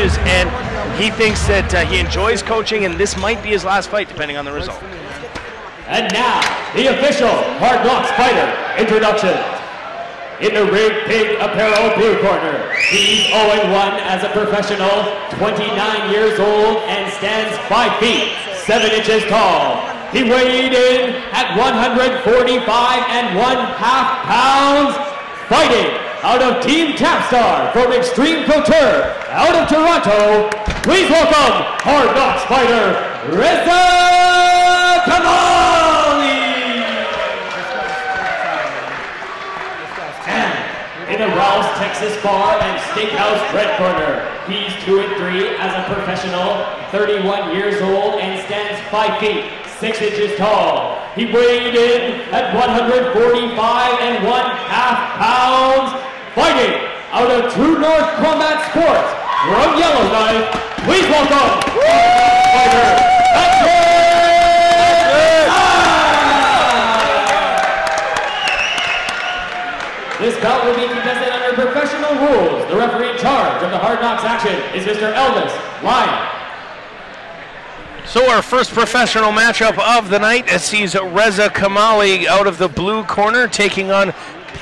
coaches, and he thinks that he enjoys coaching, and this might be his last fight, depending on the result. And now, the official Hard Knocks fighter introduction. In the Rig Pig Apparel blue corner, he's 0-1 as a professional, 29 years old, and stands 5 feet, 7 inches tall. He weighed in at 145 1/2 pounds, fighting out of Team Capstar from Extreme Couture, out of Toronto. Please welcome Hard Knocks fighter, Reza Kamali! And in the Rouse Texas Bar and Steakhouse red corner, he's 2-3 as a professional, 31 years old, and stands 5 feet, 6 inches tall. He weighed in at 145 1/2 pounds, fighting out of True North Combat Sports from Yellowknife. Please welcome fighter Patrick. This bout will be contested under professional rules. The referee in charge of the Hard Knocks action is Mr. Elvis Lyon. So our first professional matchup of the night sees Reza Kamali out of the blue corner taking on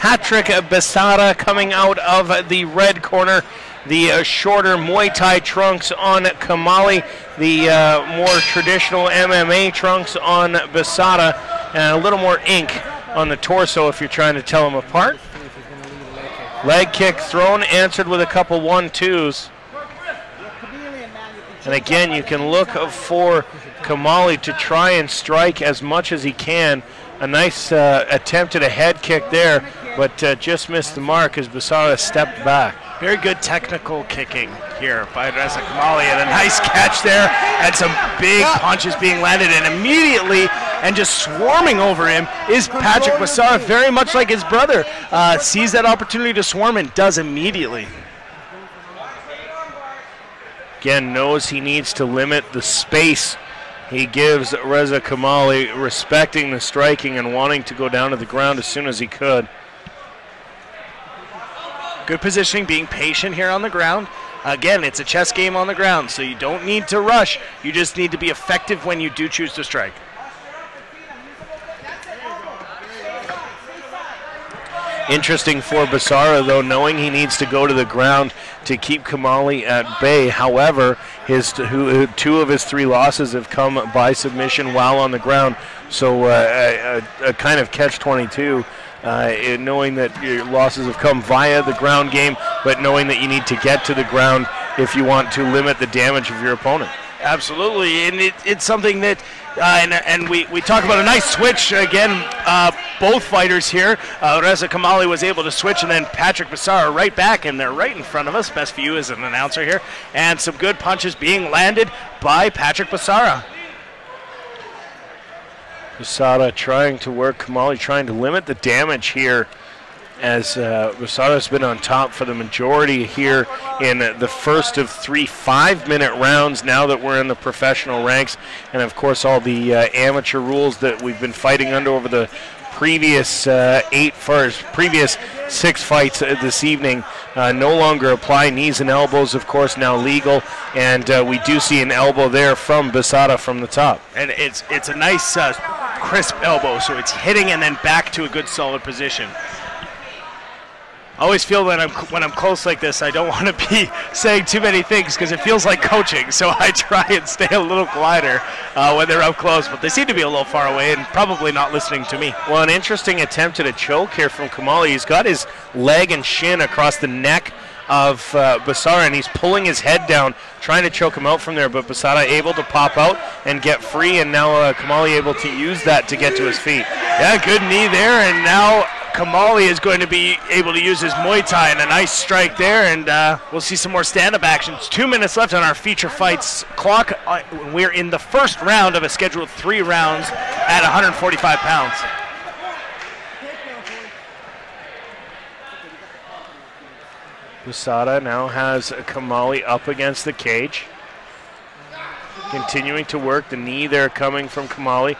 Patrick Besarravs coming out of the red corner. The shorter Muay Thai trunks on Kamali, the more traditional MMA trunks on Besarravs, and a little more ink on the torso if you're trying to tell them apart. Leg kick thrown, answered with a couple 1-2s. And again, you can look for Kamali to try and strike as much as he can. A nice attempt at a head kick there, but just missed the mark as Besarravs stepped back. Very good technical kicking here by Reza Kamali, and a nice catch there, and some big punches being landed, and immediately, and just swarming over him, is Patrick Besarravs, very much like his brother. Sees that opportunity to swarm and does immediately. Again, knows he needs to limit the space he gives Reza Kamali, respecting the striking and wanting to go down to the ground as soon as he could. Good positioning, being patient here on the ground. Again, it's a chess game on the ground, so you don't need to rush. You just need to be effective when you do choose to strike. Interesting for Besarravs, though, knowing he needs to go to the ground to keep Kamali at bay. However, two of his 3 losses have come by submission while on the ground, so a kind of catch-22. Knowing that your losses have come via the ground game, but knowing that you need to get to the ground if you want to limit the damage of your opponent. Absolutely, and it's something that, and we talk about a nice switch again. Both fighters here, Reza Kamali was able to switch, and then Patrick Besarravs right back, and they're right in front of us. Best for you as an announcer here, and some good punches being landed by Patrick Besarravs. Besarravs trying to work Kamali, trying to limit the damage here, as Besarravs has been on top for the majority here in the first of 3 5-minute rounds now that we're in the professional ranks. And of course all the amateur rules that we've been fighting under over the previous 6 fights this evening no longer apply. Knees and elbows, of course, now legal, and we do see an elbow there from Besarravs from the top. And it's a nice crisp elbow, so it's hitting and then back to a good solid position. I always feel that when I'm close like this, I don't want to be saying too many things because it feels like coaching, so I try and stay a little quieter when they're up close, but they seem to be a little far away and probably not listening to me. Well, an interesting attempt at a choke here from Kamali. He's got his leg and shin across the neck of Besarravs, and he's pulling his head down, trying to choke him out from there, but Besarravs able to pop out and get free, and now Kamali able to use that to get to his feet. Yeah, good knee there, and now Kamali is going to be able to use his Muay Thai, and a nice strike there, and we'll see some more stand-up action. 2 minutes left on our feature fights clock. We're in the first round of a scheduled 3 rounds at 145 pounds. Besarravs now has Kamali up against the cage. Continuing to work the knee there coming from Kamali.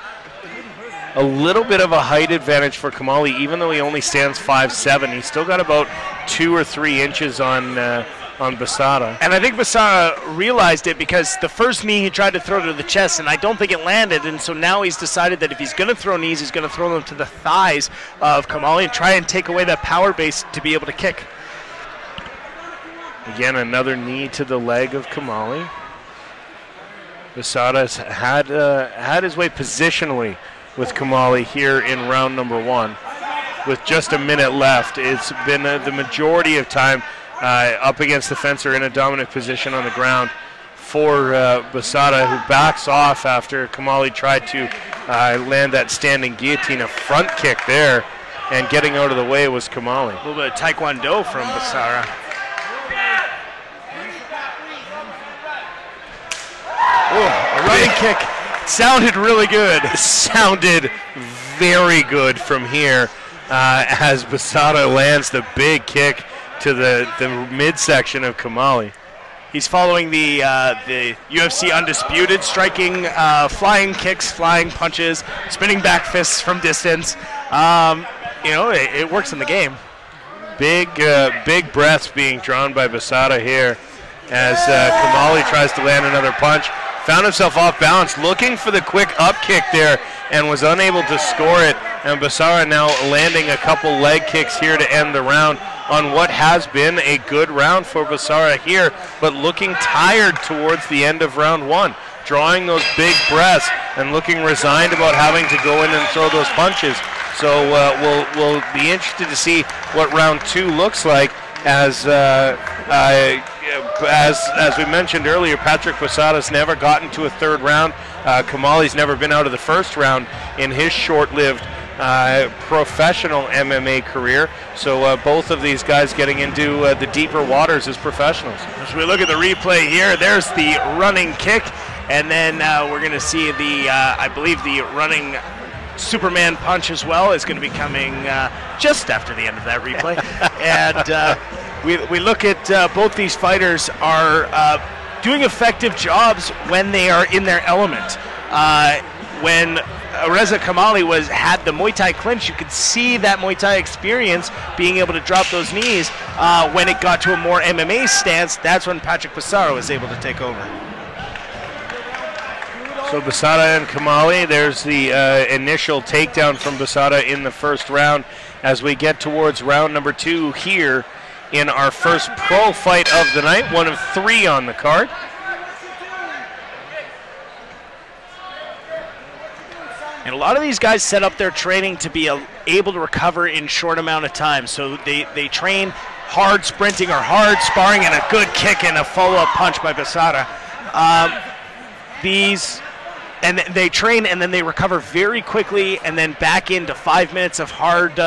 A little bit of a height advantage for Kamali, even though he only stands 5'7". He's still got about 2 or 3 inches on on Besarra. And I think Besarra realized it because the first knee he tried to throw to the chest, and I don't think it landed. And so now he's decided that if he's going to throw knees, he's going to throw them to the thighs of Kamali and try and take away that power base to be able to kick. Again, another knee to the leg of Kamali. Besarra's had his way positionally with Kamali here in round number 1. With just a minute left, it's been the majority of time up against the fence or in a dominant position on the ground for Besarra, who backs off after Kamali tried to land that standing guillotine. A front kick there, and getting out of the way was Kamali. A little bit of taekwondo from Besarra. A running kick sounded really good. Sounded very good from here as Besarra lands the big kick to the midsection of Kamali. He's following the UFC Undisputed, striking flying kicks, flying punches, spinning back fists from distance. It works in the game. Big breaths being drawn by Besarra here as Kamali tries to land another punch. Found himself off balance, looking for the quick up kick there, and was unable to score it. And Besarra now landing a couple leg kicks here to end the round on what has been a good round for Besarra here, but looking tired towards the end of round 1, drawing those big breaths and looking resigned about having to go in and throw those punches. So we'll be interested to see what round 2 looks like as we mentioned earlier, Patrick Besarra's never gotten to a third round. Kamali's never been out of the first round in his short-lived professional MMA career. So both of these guys getting into the deeper waters as professionals. As we look at the replay here, there's the running kick, and then we're going to see the, I believe the running Superman punch as well is going to be coming just after the end of that replay. And we look at both these fighters are doing effective jobs when they are in their element. When Reza Kamali had the Muay Thai clinch, you could see that Muay Thai experience being able to drop those knees. When it got to a more MMA stance, that's when Patrick Besarra was able to take over. So Besarra and Kamali, there's the initial takedown from Besarra in the first round as we get towards round number 2 here in our first pro fight of the night, one of 3 on the card. And a lot of these guys set up their training to be able to recover in short amount of time. So they train hard sprinting or hard sparring and a good kick and a follow-up punch by Besarra. And they train and then they recover very quickly and then back into 5 minutes of hard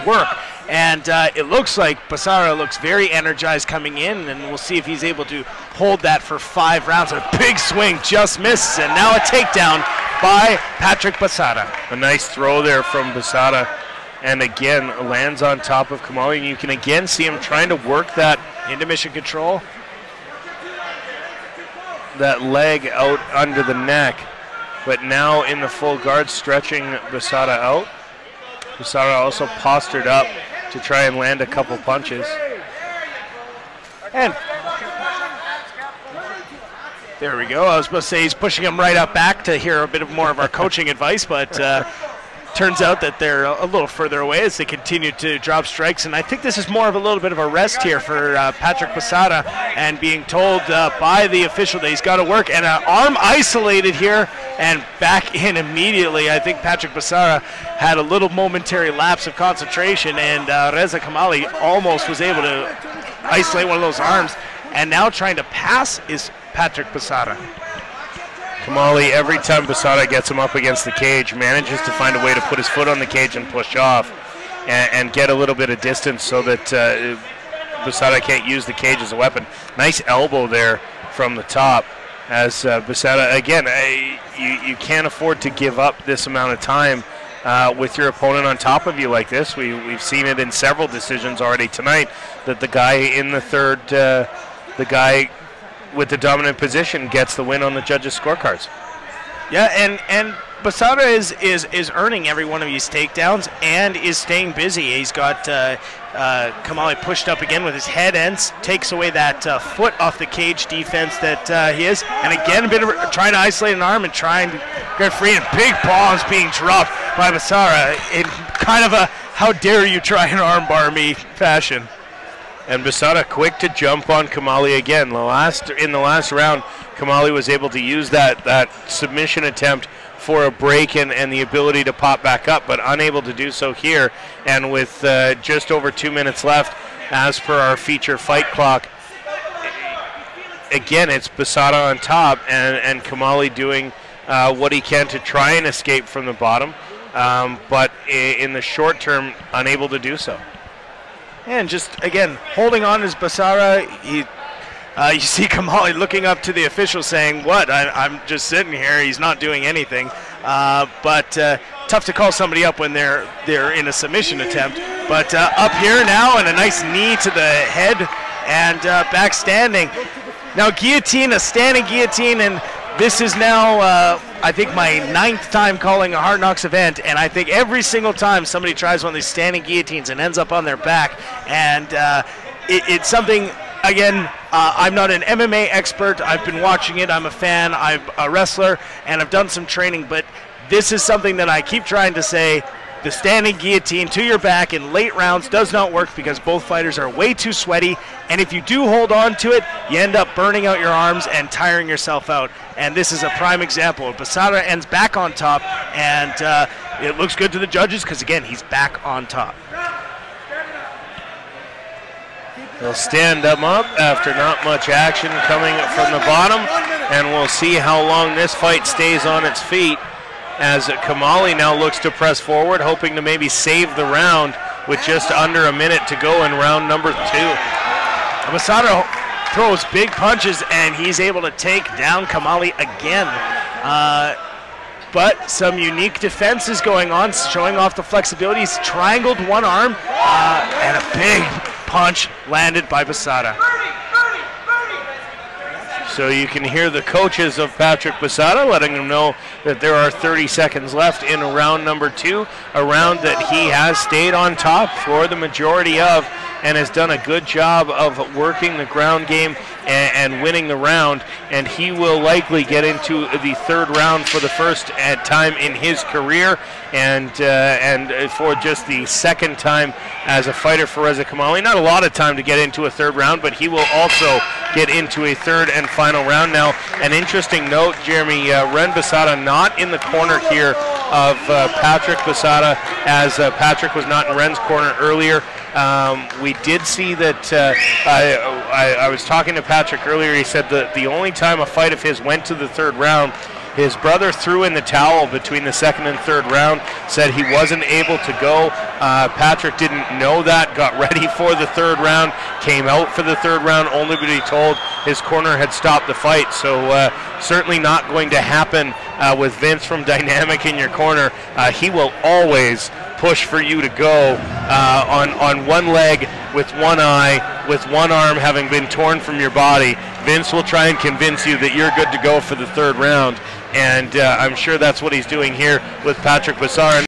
work. And it looks like Besarra looks very energized coming in, and we'll see if he's able to hold that for 5 rounds. A big swing, just misses, and now a takedown by Patrick Besarra. A nice throw there from Besarra, and again lands on top of Kamali, and you can again see him trying to work that into mission control. That leg out under the neck, but now in the full guard, stretching Besarra out. Besarra also postured up to try and land a couple punches. And there we go. I was supposed to say he's pushing him right up back to hear a bit more of our coaching advice, but turns out that they're a little further away as they continue to drop strikes. And I think this is more of a little bit of a rest here for Patrick Besarra, and being told by the official that he's got to work. And an arm isolated here and back in immediately. I think Patrick Besarra had a little momentary lapse of concentration, and Reza Kamali almost was able to isolate one of those arms. And now trying to pass is Patrick Besarra. Kamali, every time Besarra gets him up against the cage, manages to find a way to put his foot on the cage and push off and get a little bit of distance so that Besarra can't use the cage as a weapon. Nice elbow there from the top as Besarra, again, you can't afford to give up this amount of time with your opponent on top of you like this. We've seen it in several decisions already tonight that the guy in the third, the guy with the dominant position gets the win on the judges' scorecards. Yeah, and Besarra is earning every one of these takedowns and is staying busy. He's got Kamali pushed up again with his head and takes away that foot off the cage defense that he is. And again, a bit of trying to isolate an arm and trying to get free. And big bombs being dropped by Besarra in kind of a how dare you try and armbar me fashion. And Besarra quick to jump on Kamali again. In the last round, Kamali was able to use that submission attempt for a break and the ability to pop back up, but unable to do so here. And with just over 2 minutes left, as per our feature fight clock, again, it's Besarra on top and Kamali doing what he can to try and escape from the bottom, but in the short term, unable to do so. And just, again, holding on is Besarra. You see Kamali looking up to the official saying, what, I'm just sitting here, he's not doing anything. But tough to call somebody up when they're in a submission attempt. But up here now, and a nice knee to the head, and back standing. Now guillotine, a standing guillotine, and this is now, I think, my 9th time calling a Hard Knocks event, and I think every single time somebody tries one of these standing guillotines and ends up on their back, and it's something, again, I'm not an MMA expert. I've been watching it. I'm a fan. I'm a wrestler, and I've done some training, but this is something that I keep trying to say. The standing guillotine to your back in late rounds does not work because both fighters are way too sweaty, and if you do hold on to it, you end up burning out your arms and tiring yourself out. And this is a prime example. Besarra ends back on top, and it looks good to the judges because, again, he's back on top. He'll stand them up after not much action coming from the bottom, and we'll see how long this fight stays on its feet as Kamali now looks to press forward, hoping to maybe save the round with just under a minute to go in round number 2. Besarra throws big punches, and he's able to take down Kamali again. But some unique defenses going on, showing off the flexibility. He's triangled one arm, and a big punch landed by Besarra. So you can hear the coaches of Patrick Besarra letting him know that there are 30 seconds left in round number 2, a round that he has stayed on top for the majority of and has done a good job of working the ground game and winning the round, and he will likely get into the 3rd round for the first time in his career, and for just the 2nd time as a fighter for Reza Kamali. Not a lot of time to get into a 3rd round, but he will also get into a 3rd and final round. Now, an interesting note, Jeremy, Ren Besarra not in the corner here of Patrick Besarra, as Patrick was not in Ren's corner earlier. We did see that I was talking to Patrick earlier. He said that the only time a fight of his went to the 3rd round, his brother threw in the towel between the 2nd and 3rd round, said he wasn't able to go. Patrick didn't know that, got ready for the 3rd round, came out for the 3rd round, only to be told his corner had stopped the fight. So certainly not going to happen with Vince from Dynamic in your corner. He will always push for you to go on one leg with one eye, with one arm having been torn from your body. Vince will try and convince you that you're good to go for the 3rd round, and I'm sure that's what he's doing here with Patrick Besarra.